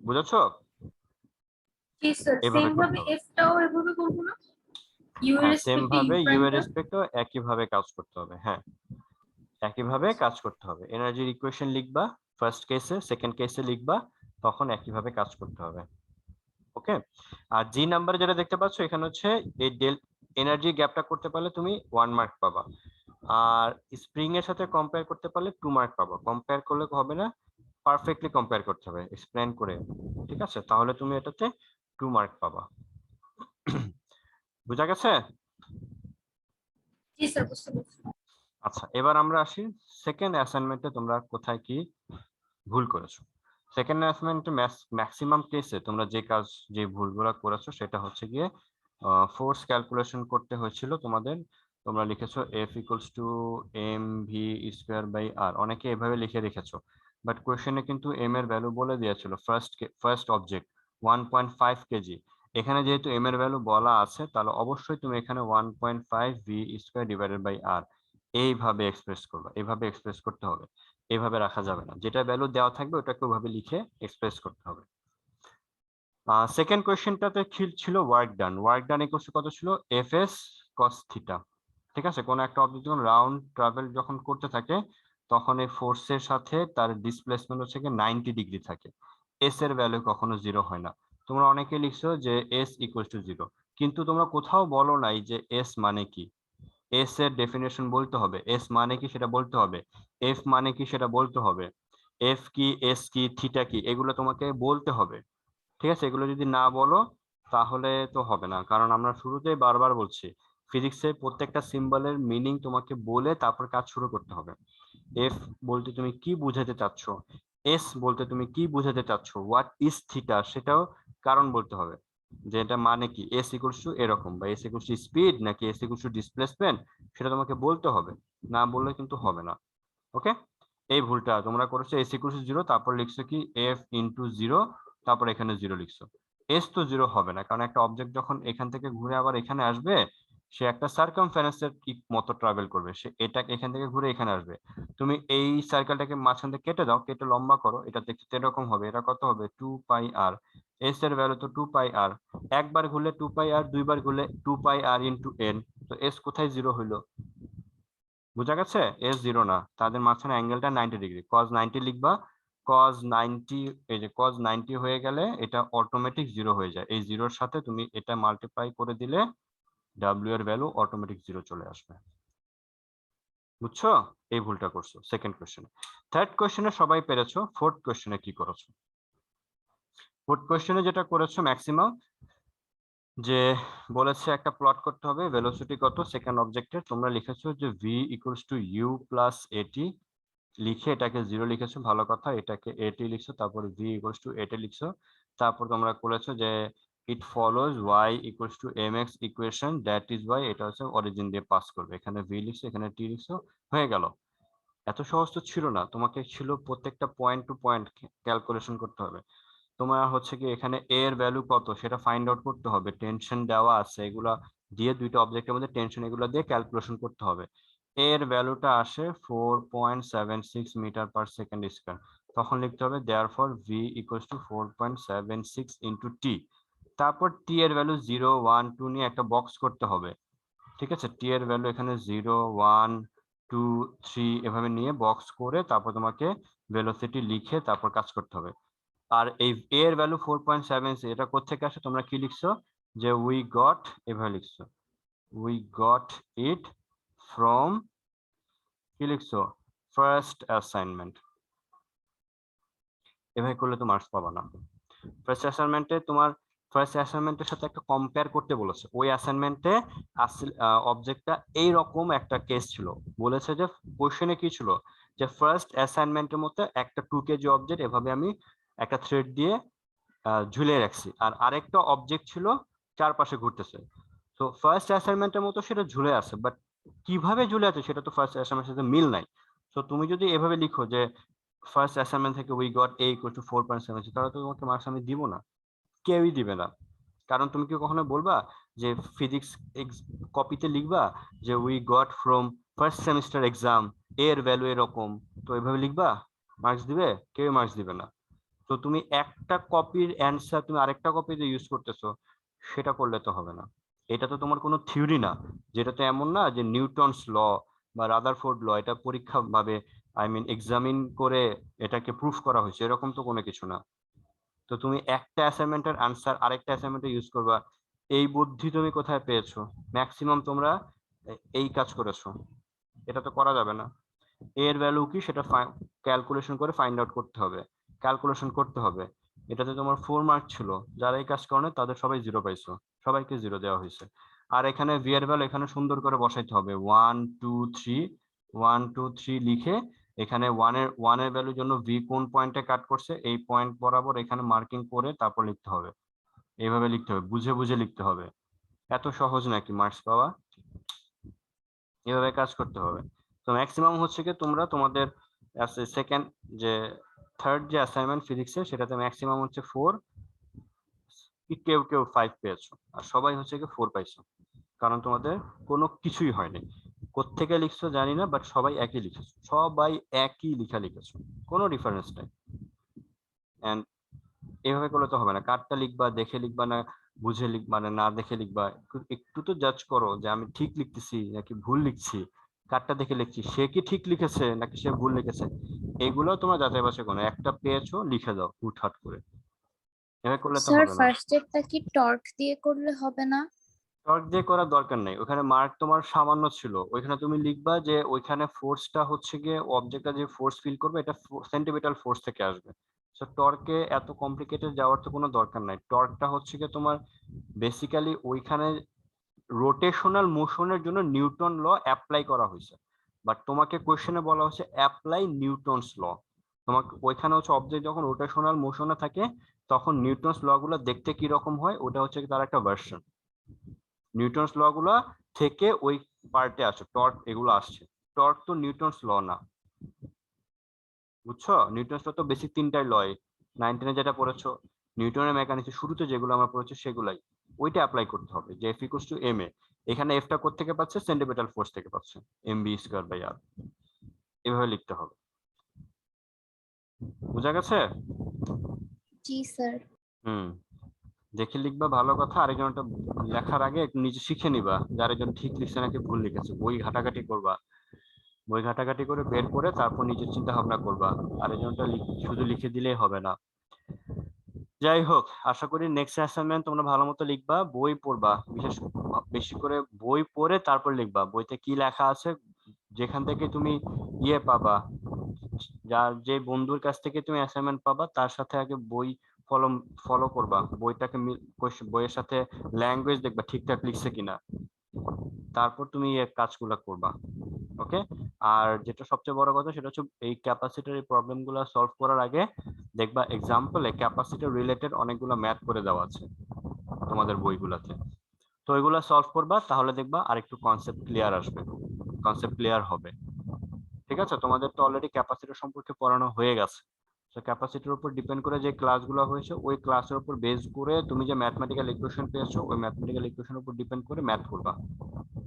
Speaker 1: বুঝেছো?
Speaker 2: জি স্যার,
Speaker 1: এভাবে
Speaker 2: সেম
Speaker 1: করতে
Speaker 2: ভাবে
Speaker 1: হবে।
Speaker 2: এফটাও এভাবে করব না? ইউ এর
Speaker 1: হ্যাঁ, সেম
Speaker 2: রেসপেক্টে ইউ
Speaker 1: ভাবে ইউ এর
Speaker 2: প্রাইমটা?
Speaker 1: রেসপেক্টও একইভাবে কাজ করতে হবে। হ্যাঁ, একইভাবে কাজ করতে হবে। এনার্জির ইকুয়েশন লিখবা ফার্স্ট কেসে, সেকেন্ড কেসে লিখবা, তখন একইভাবে কাজ করতে হবে। ওকে, আর জি নাম্বারে যেটা দেখতে পাচ্ছ এখানে হচ্ছে এই এনার্জি গ্যাপটা করতে পারলে তুমি 1 মার্ক পাবা, আর স্প্রিং এর সাথে কম্পেয়ার করতে পারলে 2 মার্ক পাবা। কম্পেয়ার করলে হবে না, পারফেক্টলি কম্পেয়ার করতে হবে এক্সপ্লেন করে। ঠিক আছে, তাহলে তুমি এটাতে 2 মার্ক পাবা। বুঝা গেছে?
Speaker 2: জি স্যার, বুঝতে পারছি।
Speaker 1: আচ্ছা, এবার আমরা আসি সেকেন্ড অ্যাসাইনমেন্টে তোমরা কোথায় কি ভুল করেছো। সেকেন্ড অ্যাসাইনমেন্টে ম্যাক্সিমাম কেসে তোমরা যে ভুলগুলো করেছো সেটা হচ্ছে গিয়ে ফোর্স ক্যালকুলেশন করতে হয়েছিল তোমাদের। তোমরা লিখেছো F equals to M V square by R, অনেকে এভাবে লিখে রেখেছো, বাট কোয়েশ্চেনে কিন্তু এম এর ভ্যালু বলে দিয়েছিল, ফার্স্ট অবজেক্ট 1.5 কেজি। এখানে যেহেতু এম এর ভ্যালু বলা আছে, তাহলে অবশ্যই তুমি এখানে 1.5 ভি স্কোয়ার ডিভাইডেড বাই আর এইভাবে এক্সপ্রেস করবে, এইভাবে এক্সপ্রেস করতে হবে, এইভাবে রাখা যাবে না, যেটা ভ্যালু দেওয়া থাকবে ওটাকে ওভাবে লিখে এক্সপ্রেস করতে হবে। সেকেন্ড কোয়েশ্চেনটাতে ছিল ওয়ার্ক ডান ইকুয়ালস টু কত ছিল, এফ এস কস থিটা। ঠিক আছে, কোন একটা অবজেক্ট যখন রাউন্ড ট্রাভেল যখন করতে থাকে, তখন এই ফোর্সের সাথে তার ডিসপ্লেসমেন্ট হচ্ছে 90 ডিগ্রি থাকে, এস এর ভ্যালু কখনো 0 হয় না। তোমরা অনেকে লিখছো যে এস ইকুয়ালস টু 0, কিন্তু তোমরা কোথাও বলো নাই যে এস মানে কি। এস এর ডেফিনেশন বলতে হবে, এস মানে কি সেটা বলতে হবে, এফ মানে কি সেটা বলতে হবে, এফ কি, এস কি, থিটা কি, এগুলো তোমাকে বলতে হবে। ঠিক আছে, এগুলো যদি না বলো তাহলে তো হবে না, কারণ আমরা শুরুতেই বারবার বলছি ফিজিক্সের প্রত্যেকটা সিম্বলের মিনিং তোমাকে বলে তারপর কাজ শুরু করতে হবে। এফ বলতে তুমি কি বুঝাতে চাচ্ছ, এস বলতে তুমি কি বুঝাতে চাচ্ছ, হোয়াট ইজ থিটা সেটাও কারণ বলতে হবে। যে এটা মানে কি এস ইকুয়ালস টু এরকম, বা এস ইকুয়ালস টু স্পিড নাকি এস ইকুয়ালস টু ডিসপ্লেসমেন্ট, সেটা তোমাকে বলতে হবে, না বললে কিন্তু হবে না। ওকে, এই ভুলটা তোমরা করেছো। এস ইকুয়ালস টু 0, তারপর লিখছো কি এফ ইনটু 0, তারপর এখানে 0 লিখছো। এস তো 0 হবে না, কারণ একটা অবজেক্ট যখন এখান থেকে ঘুরে আবার এখানে আসবে, সে একটা সার্কামফারেন্সের মতো ট্রাভেল করবে, সে এটা এখান থেকে ঘুরে এখানে আসবে। তুমি এই সার্কেলটাকে মাঝখান থেকে কেটে দাও, কেটে লম্বা করো, এটা দেখতে এরকম হবে। এটা কত হবে? 2πr। এস এর ভ্যালু তো 2πr। একবার ঘুরলে 2πr, দুইবার ঘুরলে 2πr ইনটু এন। তো এস কোথায় 0 হইলো? বুঝা গেছে? এস 0 না, তাদের মাঝখানে অ্যাঙ্গেলটা 90°। কজ 90 লিখবা, কজ 90, এই যে কজ 90 হয়ে গেলে এটা অটোমেটিক 0 হয়ে যায়। এই 0-র সাথে তুমি এটা মাল্টিপ্লাই করে দিলে ডাব্লিউ এর ভ্যালু অটোমেটিক 0 চলে আসবে। বুঝছো? এই ভুলটা করছো সেকেন্ড কোশ্চেনে। থার্ড কোশ্চেনে সবাই পেরেছো। ফোর্থ কোশ্চেনে কি করেছো? ফোর্থ কোশ্চেনে যেটা করেছো ম্যাক্সিমাম, যে বলেছে একটা প্লট করতে হবে, ভেলোসিটি কত সেকেন্ড অবজেক্টের, তোমরা লিখেছো যে V equals to U plus at, লিখে এটাকে 0 লিখেছো, ভালো কথা। এটাকে এটি লিখছো, তারপর ভি ইকুয়ালস টু এটি লিখছো। তারপর তোমরা করেছো যে it follows Y equals to M X equation, that is Y, এটা হচ্ছে অরিজিন দিয়ে পাস করবে। এখানে ভি লিখছো, এখানে টি লিখছো, হয়ে গেল। এত সহজ তো ছিল না, তোমাকে ছিল প্রত্যেকটা পয়েন্ট টু পয়েন্ট ক্যালকুলেশন করতে হবে। তোমার হচ্ছে কি এখানে এ এর ভ্যালু কত সেটা ফাইন্ড আউট করতে হবে, টেনশন দেওয়া আছে, এগুলা দিয়ে দুইটা অবজেক্টের মধ্যে টেনশন এগুলো দিয়ে ক্যালকুলেশন করতে হবে। এর ভ্যালুটা আসে 4.76 মিটার পার সেকেন্ড স্কয়ার। তখন লিখতে হবে therefore V equals to 4.76 into T. তারপর টি এর ভ্যালু 0, 1, 2 নিয়ে একটা বক্স করতে হবে। ঠিক আছে, টি এর ভ্যালু এখানে 0, 1, 2, 3 এভাবে নিয়ে বক্স করে তারপর তোমাকে ভেলোসিটি লিখে তারপর কাজ করতে হবে। আর এই এর ভ্যালু 4.7, এটা কোত্থেকে আসে? তোমরা কি লিখছো? যে উই গট, এভাবে লিখছো, উই গট ইট ফ্রম, কি লিখছো? First assignment. এভাবে করলে তো মার্কস পাবা না। ফার্স্ট অ্যাসাইনমেন্টে তোমার ফার্স্ট অ্যাসাইনমেন্টের সাথে একটা কম্পেয়ার করতে বলেছে। ওই অ্যাসাইনমেন্টে আসল অবজেক্টটা এইরকম একটা কেস ছিল। বলেছে যে কোশ্চেনে কি ছিল, যে ফার্স্ট অ্যাসাইনমেন্টের মধ্যে একটা 2 কেজি অবজেক্ট এভাবে আমি একটা থ্রেড দিয়ে ঝুলিয়ে রাখছি, আর আরেকটা অবজেক্ট ছিল চারপাশে ঘুরতেছে। তো ফার্স্ট অ্যাসাইনমেন্টের মতো সেটা ঝুলে আছে, বাট কিভাবে ঝুলে আছে সেটা তো ফার্স্ট অ্যাসাইনমেন্টের সাথে মিল নাই। তো তুমি যদি এভাবে লিখো যে ফার্স্ট অ্যাসাইনমেন্ট থেকে we got a equal to 4.7, তাহলে তো তোমাকে মার্কস আমি দিব না, কেউই দিবে না। কারণ তুমি কি কখনো বলবা যে ফিজিক্স কপিতে লিখবা যে we got from first semester exam এর ভ্যালু এরকম, তো এভাবে লিখবা? মার্কস দিবে? কেউ মার্কস দিবে না। তো তুমি একটা কপির অ্যান্সার তুমি আরেকটা কপিতে ইউজ করতেছো, সেটা করলে তো হবে না। এটা তো তোমার কোনো থিওরি না, যেটা তো এমন না যে নিউটনস ল বা রাদারফোর্ড ল এটা পরীক্ষা ভাবে আই মিন এক্সামিন করে এটাকে প্রুফ করা হয়েছে, এরকম তো কোনো কিছু না। তো তুমি একটা অ্যাসাইনমেন্টের আনসার আরেকটা অ্যাসাইনমেন্টে ইউজ করবা, এই বুদ্ধি তুমি কোথায় পেয়েছো? ম্যাক্সিমাম তোমরা এই কাজ করেছো, এটা তো করা যাবে না। এর ভ্যালু কি সেটা ক্যালকুলেশন করে ফাইন্ড আউট করতে হবে, ক্যালকুলেশন করতে হবে। এটাতে তোমার 4 মার্ক ছিল, যারা এই কাজ করে তাদের সবাই 0 পাইছো, সবাইকে 0 দেওয়া হয়েছে। আর এখানে ভি এর ভ্যালু এখানে সুন্দর করে বসাইতে হবে 1, 2, 3, 1, 2, 3 লিখে এখানে 1 এর ভ্যালুর জন্য ভি কোন পয়েন্টে কাট করছে এই পয়েন্ট বরাবর এখানে মার্কিং করে তারপর লিখতে হবে। এইভাবে লিখতে হবে, বুঝে বুঝে লিখতে হবে। এত সহজ নাকি মার্কস পাওয়া? এভাবে কাজ করতে হবে। তো ম্যাক্সিমাম হচ্ছে কি তোমরা তোমাদের সেকেন্ড যে থার্ড যে অ্যাসাইনমেন্ট ফিজিক্সের সেটাতে ম্যাক্সিমাম হচ্ছে 4, কেউ কেউ 5 পেয়েছো, আর সবাই হচ্ছে কি 4 পাইছো, কারণ তোমাদের কোনো কিছুই হয়নি। কোত্থেকে লিখছো জানি না, বাট সবাই একই লিখেছো, সবাই একই লিখা লিখেছো, কোনো ডিফারেন্স নাই। এন্ড এভাবে করলে তো হবে না, কারটা লিখবা দেখে লিখবা না বুঝে লিখবা, মানে না দেখে লিখবা, একটু তো জাজ করো যে আমি ঠিক লিখতেছি নাকি ভুল লিখছি, কারটা দেখে লিখছি সে কি ঠিক লিখেছে নাকি সে ভুল লিখেছে, এগুলো তোমরা যাচাই বাছাই করো। একটা পেয়েছো লিখে দাও হুটহাট করে, এভাবে করলে তো
Speaker 2: স্যার
Speaker 1: হবে না।
Speaker 2: ফার্স্ট এডটা কি টর্ক দিয়ে করলে হবে না?
Speaker 1: টর্ক দিয়ে করার দরকার নেই, ওখানে মার্ক তোমার সামান্য ছিল, ওইখানে তুমি লিখবা যে ওইখানে ফোর্সটা হচ্ছে গিয়ে অবজেক্টটা যে ফোর্স ফিল করবে এটা সেন্টিমিটার ফোর্স থেকে আসবে। সো টর্কে এত কমপ্লিকেটেড যাওয়ার তো কোনো দরকার নাই। টর্কটা হচ্ছে গিয়ে তোমার বেসিক্যালি ওইখানে রোটেশনাল মোশনের জন্য নিউটন ল অ্যাপ্লাই করা হয়েছে, বাট তোমাকে কোশ্চেনে বলা হচ্ছে অ্যাপ্লাই নিউটনস ল। তোমাকে ওইখানে হচ্ছে অবজেক্ট যখন রোটেশনাল মোশনে থাকে তখন নিউটনস ল গুলো দেখতে কি রকম হয়, ওটা হচ্ছে তার একটা ভার্সন। নিউটনস ল গুলো থেকে ওই পার্টে আসে টর্ক, এগুলো আসছে। টর্ক তো নিউটনস ল না, বুঝছো? নিউটনস ল তো বেসিক তিনটাই লয়, 9-10 যেটা পড়েছো নিউটনের মেকানিক্স শুরুতে যেগুলো আমরা পড়েছি সেগুলাই, ওইটা অ্যাপ্লাই করতে হবে যে F equals to M A. এখানে এফটা কোথা থেকে পাচ্ছে? সেন্টিপিটাল ফোর্স থেকে পাচ্ছে, এম বি স্কয়ার বাই আর। এভাবে লিখতে হবে, বুঝা গেছে?
Speaker 2: জি স্যার।
Speaker 1: হুম, দেখে লিখবা ভালো কথা, আরেকজনটা লেখার আগে একটু নিজে শিখে নিবা যে আরেকজন ঠিক লিখছে নাকি ভুল লিখেছে। বই ঘাটাঘাটি করবা, বই ঘাটাঘাটি করে বের করে তারপর নিজের চিন্তা ভাবনা করবা, আরেকজনটা শুধু লিখে দিলেই হবে না। যাই হোক, আশা করি নেক্সট অ্যাসাইনমেন্ট তোমরা ভালো মতো লিখবা, বই পড়বা, বেশি করে বই পড়ে তারপর লিখবা। বইতে কি লেখা আছে, যেখান থেকে তুমি ইয়ে পাবা, যার যে বন্ধুর কাছ থেকে তুমি অ্যাসাইনমেন্ট পাবা তার সাথে আগে বই ফলো ফলো করবা, বইটাকে বইয়ের সাথে ল্যাঙ্গুয়েজ দেখবা ঠিকঠাক লিখছে কিনা, তারপর তুমি এই কাজগুলো করবা। ওকে? আর যেটা সবচেয়ে বড় কথা সেটা হচ্ছে এই ক্যাপাসিটর এই প্রবলেম গুলো সলভ করার আগে দেখবা এক্সাম্পলে ক্যাপাসিটর রিলেটেড অনেকগুলো ম্যাথ করে দেওয়া আছে তোমাদের বইগুলোতে। তো ওইগুলো সলভ করবা, তাহলে দেখবা আরেকটু কনসেপ্ট ক্লিয়ার আসবে, কনসেপ্ট ক্লিয়ার হবে। ঠিক আছে? তোমাদের তো অলরেডি ক্যাপাসিটর সম্পর্কে পড়ানো হয়ে গেছে। তো ক্যাপাসিটির উপর ডিপেন্ড করে যে ক্লাসগুলো হয়েছে ওই ক্লাসের উপর বেস করে তুমি যে ম্যাথমেটিক্যাল ইকুয়েশন পেয়েছো ওই ম্যাথমেটিক্যাল ইকুয়েশনের উপর ডিপেন্ড করে ম্যাথ করবা,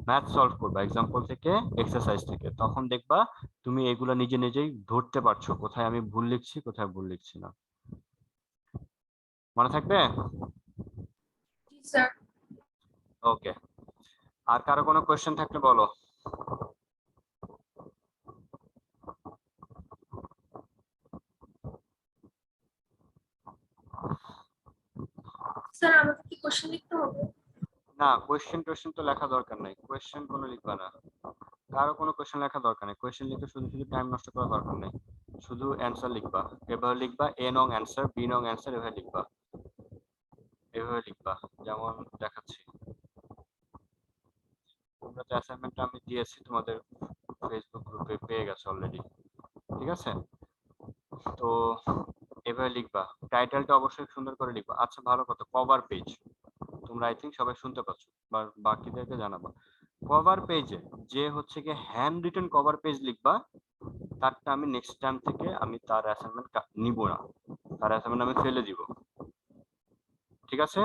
Speaker 1: ম্যাথ সলভ করবা এক্সাম্পল থেকে, এক্সারসাইজ থেকে। তখন দেখবা তুমি এগুলা নিজে নিজেই ধরতে পারছো কোথায় আমি ভুল লিখছি কোথায় ভুল লিখছি না। মনে থাকবে?
Speaker 2: জি স্যার।
Speaker 1: ওকে, আর কারো কোনো কোয়েশ্চেন থাকলে বলো।
Speaker 2: স্যার আমাকে কি কোশ্চেন লিখতে হবে?
Speaker 1: না, কোয়েশ্চেন তো লেখা দরকার নাই, কোয়েশ্চেন কোনো লিখবা না, কারো কোনো কোয়েশ্চেন লেখা দরকার নেই। কোয়েশ্চেন লিখে শুধু শুধু টাইম নষ্ট করা দরকার নেই, শুধু অ্যান্সার লিখবা। এভাবে লিখবা এ নং অ্যান্সার, বি নং অ্যান্সার, এভাবে লিখবা, এভাবে লিখবা। যেমন দেখাচ্ছি, তোমরা তো অ্যাসাইনমেন্টটা আমি দিয়েছি তোমাদের ফেসবুক গ্রুপে, পেয়ে গেছো অলরেডি। ঠিক আছে? তো এভাবে লিখবা, টাইটেলটা অবশ্যই সুন্দর করে লিখবা। আচ্ছা ভালো কথা, কভার পেজ তোমরা আই থিঙ্ক সবাই শুনতে পাচ্ছ, বা বাকিদেরকে জানাবা। কভার পেজে যে হচ্ছে কি হ্যান্ড রিটেন কভার পেজ লিখবা, তারটা আমি নেক্সট টাইম থেকে আমি তার অ্যাসাইনমেন্ট নিব না, তার অ্যাসাইনমেন্ট আমি ফেলে দিব। ঠিক আছে?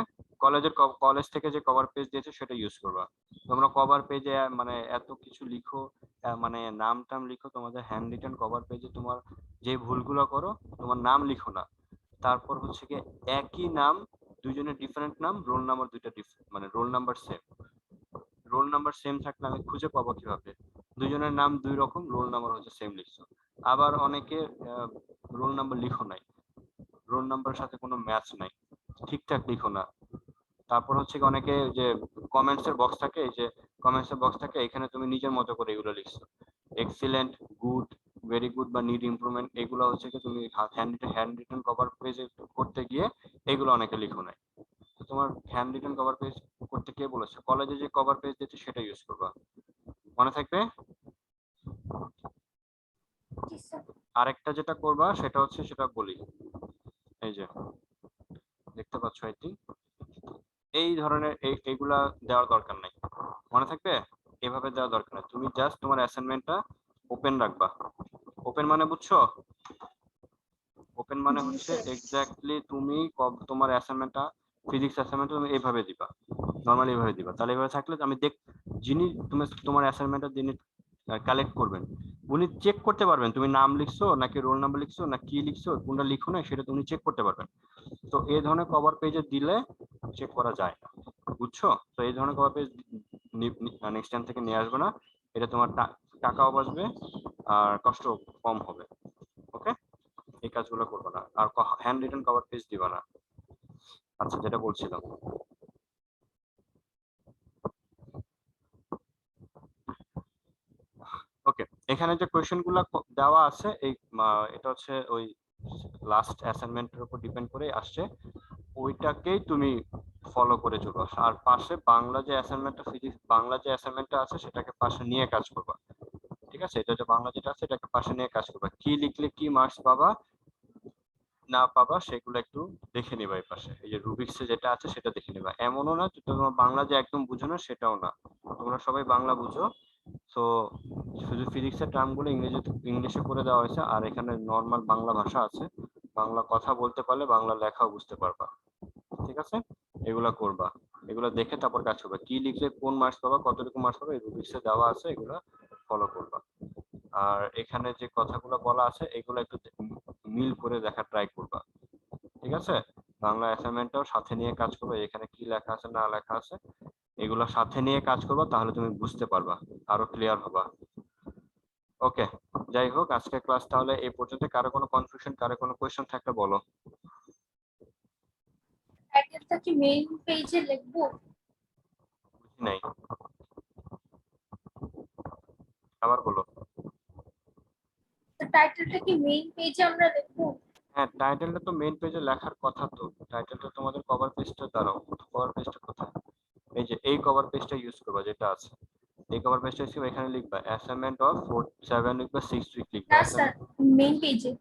Speaker 1: কলেজ থেকে যে কভার পেজ দিয়েছে সেটা ইউজ করবা। তোমরা কভার পেজে মানে এত কিছু লিখো, মানে নাম টাম লিখো, তোমাদের হ্যান্ড রিটেন কভার পেজে তোমার যে ভুলগুলো করো, তোমার নাম লিখো না। তারপর হচ্ছে কি একই নাম, দুইজনের ডিফারেন্ট নাম, রোল নাম্বার দুইটা ডিফারেন্ট, মানে roll number same. Roll number same থাকলে আমি খুঁজে পাবো কিভাবে? দুইজনের নাম দুই রকম, রোল নাম্বার হচ্ছে সেম লিখছো। আবার অনেকে রোল নাম্বার লিখো নাই, রোল নাম্বারের সাথে কোনো ম্যাচ নাই, ঠিকঠাক লিখো না। তারপর হচ্ছে কি অনেকে যে কমেন্টস এর বক্স থাকে, এই যে কমেন্টস এর বক্স থাকে, এখানে তুমি নিজের মতো করে এগুলো লিখছো, এক্সিলেন্ট, গুড, ভেরি গুড বা নিড ইমপ্রুভমেন্ট, এগুলো হচ্ছে কি তুমি হ্যান্ড রিটেন কভার পেজে করতে গিয়ে এগুলো অনেকে লিখো নাই। তো তোমার হ্যান্ড রিটেন কভার পেজ করতে কে বলেছে? কলেজে যে কভার পেজ দিচ্ছে সেটা ইউজ করবা, মনে থাকবে?
Speaker 2: জি স্যার।
Speaker 1: আরেকটা যেটা করবা সেটা হচ্ছে, সেটা বলি, এই যে দেখতে পাচ্ছ আই থিঙ্ক, এই ধরনের এইগুলা দেওয়ার দরকার নাই, মনে থাকবে? এভাবে দেওয়ার দরকার নেই, তুমি জাস্ট তোমার অ্যাসাইনমেন্টটা ওপেন রাখবা। ওপেন মানে বুঝছো? ওপেন মানে
Speaker 2: জি
Speaker 1: হচ্ছে
Speaker 2: স্যার।
Speaker 1: এক্স্যাক্টলি তুমি তোমার অ্যাসাইনমেন্টটা, ফিজিক্স অ্যাসাইনমেন্টটা তুমি এইভাবে দিবা, নর্মালি এইভাবে দিবা। তাহলে এইভাবে থাকলে আমি যিনি তুমি তোমার অ্যাসাইনমেন্টটা যিনি কালেক্ট করবেন উনি চেক করতে পারবেন তুমি নাম লিখছো নাকি রোল নাম্বার লিখছো না কি লিখছো, কোনটা লিখো না সেটা উনি চেক করতে পারবেন। তো এই ধরনের কভার পেজে দিলে চেক করা যায় না, বুঝছো? তো এই ধরনের কভার পেজ নেক্সট টাইম থেকে নিয়ে আসবে না, এটা তোমার টাকাও বাঁচবে আর কষ্ট কম হবে। ওকে? এই কাজগুলো করবে না, আর হ্যান্ড রিটেন কভার পেজ দিবা না। আচ্ছা, যেটা বলছিলাম, ওকে, এখানে যে কোয়েশ্চেন গুলো দেওয়া আছে এই এটা হচ্ছে ওই লাস্ট অ্যাসাইনমেন্টের উপর ডিপেন্ড করে আসছে, ওইটাকেই তুমি ফলো করে চলো। আর পাশে বাংলা যে অ্যাসাইনমেন্টটা, ফিজিক্স বাংলা যে অ্যাসাইনমেন্টটা আছে সেটাকে পাশে নিয়ে কাজ করবা। ঠিক আছে? এটা যে বাংলা যেটা আছে এটাকে পাশে নিয়ে কাজ করবা, কি লিখলে কি মার্কস পাবা না পাবা সেগুলো একটু দেখে নিবা এই পাশে। এই যে রুবিক্সে যেটা আছে সেটা দেখে নিবা। এমনও না যে তোমরা বাংলা যে একদম বুঝো না সেটাও না, তোমরা সবাই বাংলা বুঝো। তো শুধু ফিজিক্সের টার্মগুলো ইংলিশে করে দেওয়া হয়েছে, আর এখানে নর্মাল বাংলা ভাষা আছে, বাংলা কথা বলতে পারলে বাংলা লেখাও বুঝতে পারবা। ঠিক আছে, এগুলা করবা, এগুলো দেখে তারপর কাজ করবা। কি লিখলে কোন মার্কস পাবা, কতটুকু মার্কস পাবা, এই রুবিক্সে দেওয়া আছে, এগুলো ফলো করবা। আর এখানে যে কথাগুলো বলা আছে এগুলো একটু মিল করে দেখা ট্রাই করবা। ঠিক আছে, বাংলা অ্যাসাইনমেন্টটাও সাথে নিয়ে কাজ করবে, এখানে কি লেখা আছে না লেখা আছে এগুলো সাথে নিয়ে কাজ করবা, তাহলে তুমি বুঝতে পারবা, আরো ক্লিয়ার হবা। ওকে, যাই হোক আজকের ক্লাস তাহলে এই পর্যন্ত। কারো কোনো কনফিউশন, কারো কোনো কোয়েশ্চেন থাকলে বলো।
Speaker 2: টাইটেলটা কি মেইন পেজে লিখবো?
Speaker 1: বুঝি নাই, আবার বলো।
Speaker 2: তো টাইটেলটা কি মেইন পেজে আমরা লিখবো?
Speaker 1: হ্যাঁ, টাইটেলটা তো মেইন পেজে লেখার কথা। তো টাইটেলটা তোমাদের কভার পেজটা, দাঁড়াও, কভার পেজটা কোথায়, এই যে এই কভার পেজটা ইউজ করবা যেটা আছে, এই কভার পেজটা ইউজ করবা, এখানে লিখবা অ্যাসাইনমেন্ট অফ 7 উইক বা 6 উইক লিখবা
Speaker 2: না স্যার,
Speaker 1: অ্যাসাইনমেন্ট।
Speaker 2: মেইন পেজে।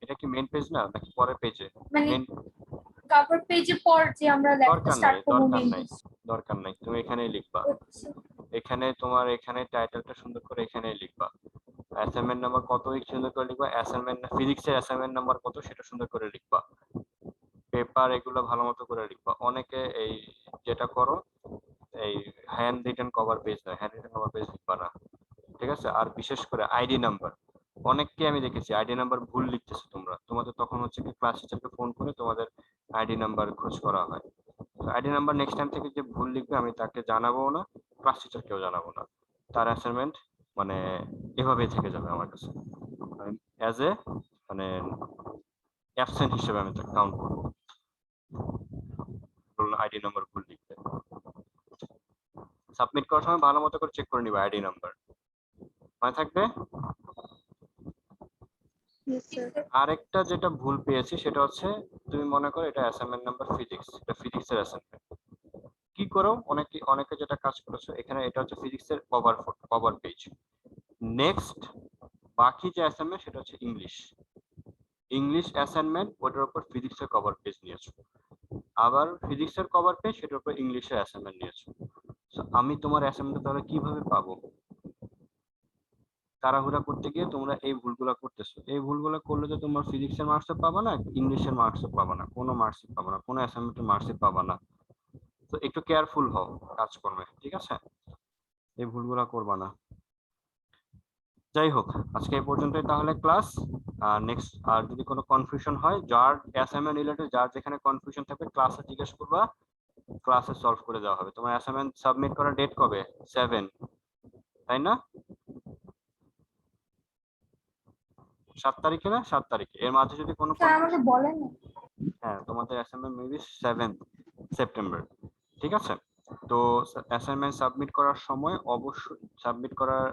Speaker 1: এটা কি মেইন পেজ না নাকি পরের পেজে?
Speaker 2: মানে
Speaker 1: মেইন,
Speaker 2: কভার পেজে পর যে আমরা লেখা
Speaker 1: দরকার নাই,
Speaker 2: স্টার্ট করবো
Speaker 1: দরকার
Speaker 2: মেইন
Speaker 1: নাই,
Speaker 2: পেজ।
Speaker 1: দরকার নাই, তুমি এখানেই লিখবা।
Speaker 2: আচ্ছা,
Speaker 1: এখানে তোমার এখানে টাইটেলটা সুন্দর করে এখানেই লিখবা। অ্যাসাইনমেন্ট নাম্বার কত উইক সুন্দর করে লিখবা, অ্যাসাইনমেন্ট ফিজিক্সের অ্যাসাইনমেন্ট নাম্বার কত সেটা সুন্দর করে লিখবা। পেপার এগুলো ভালো মতো করে লিখবা। অনেকে এই যেটা করো, এই হ্যান্ড রিটেন কভার পেজ না, হ্যান্ড রিটেন কভার পেজ লিখবা না। ঠিক আছে, আর বিশেষ করে আইডি নাম্বার, অনেককে আমি দেখেছি আইডি নাম্বার ভুল লিখতেছো তোমরা, তোমাদের তখন হচ্ছে কি ক্লাস টিচারকে ফোন করে তোমাদের আইডি নাম্বার খোঁজ করা হয়। আইডি নাম্বার নেক্সট টাইম থেকে যে ভুল লিখবে আমি তাকে জানাবো না, ক্লাস টিচারকেও জানাবো না, তার অ্যাসাইনমেন্ট মানে এভাবেই থেকে যাবে আমার কাছে, অ্যাজ এ মানে অ্যাবসেন্ট হিসেবে আমি তাকে কাউন্ট করবো আইডি নাম্বার ভুল লিখবে। সাবমিট করার সময় ভালো মতো করে চেক করে নিবা আইডি নাম্বার, মনে থাকবে।
Speaker 2: yes sir.
Speaker 1: আরেকটা যেটা ভুল পেয়েছি সেটা হচ্ছে, তুমি মনে করো এটা অ্যাসাইনমেন্ট নাম্বার ফিজিক্স, এটা ফিজিক্সের অ্যাসাইনমেন্ট, কি করো অনেকে অনেকে যেটা কাজ করেছো, এখানে এটা হচ্ছে ফিজিক্সের কভার পেজ, নেক্সট বাকি যে অ্যাসাইনমেন্ট সেটা হচ্ছে ইংলিশ অ্যাসাইনমেন্ট, ওটার উপর ফিজিক্সের কভার পেজ নিয়েছো, আবার ফিজিক্সের কভার পেজ সেটার উপর ইংলিশের অ্যাসাইনমেন্ট নিয়েছো। আমি তোমার অ্যাসাইনমেন্ট তাহলে কিভাবে পাবো? তাড়াহুড়া করতে গিয়ে তোমরা এই ভুলগুলো করতেছো, এই ভুলগুলো করলে তো তোমার ফিজিক্সের মার্কসও পাবা না, ইংলিশের মার্কসও পাবা না, কোনো মার্কসই পাবা না, কোনো অ্যাসাইনমেন্টের মার্কসই পাবা না। তো একটু কেয়ারফুল হও কাজকর্মে, ঠিক আছে, এই ভুলগুলো করবা না। যাই হোক আজকে এই পর্যন্তই তাহলে ক্লাস। আর নেক্সট আর যদি কোনো কনফিউশন হয়, যার অ্যাসাইনমেন্ট রিলেটেড যার যেখানে কনফিউশন থাকবে ক্লাসে জিজ্ঞেস করবা, ক্লাসে সলভ করে দেওয়া হবে। তোমার অ্যাসাইনমেন্ট সাবমিট করার ডেট কবে? 7, তাই না? 7 তারিখে না 7 তারিখে, এর মাঝে যদি কোনো
Speaker 2: স্যার আমাকে বলেন না।
Speaker 1: হ্যাঁ, তোমাদের অ্যাসাইনমেন্ট মেবি 7 সেপ্টেম্বর, ঠিক আছে। তো অ্যাসাইনমেন্ট সাবমিট করার সময় অবশ্যই সাবমিট করার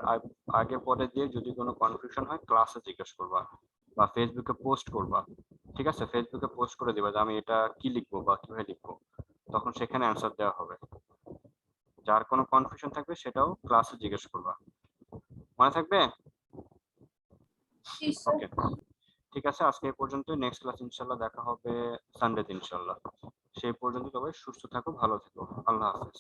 Speaker 1: আগে পরে দিয়ে যদি কোনো কনফিউশন হয় ক্লাসে জিজ্ঞেস করবা বা ফেসবুকে পোস্ট করবা। ঠিক আছে, ফেসবুকে পোস্ট করে দিবা যে আমি এটা কি লিখবো বা কিভাবে লিখবো, তখন সেখানে অ্যান্সার দেওয়া হবে। যার কোনো কনফিউশন থাকবে সেটাও ক্লাসে জিজ্ঞেস করবা, মনে থাকবে।
Speaker 2: জি স্যার।
Speaker 1: ওকে, ঠিক আছে, আজকে এই পর্যন্ত। নেক্সট ক্লাস ইনশাল্লাহ দেখা হবে সানডেতে ইনশাল্লাহ। সেই পর্যন্ত সবাই সুস্থ থাকো, ভালো থেকো, আল্লাহ হাফেজ।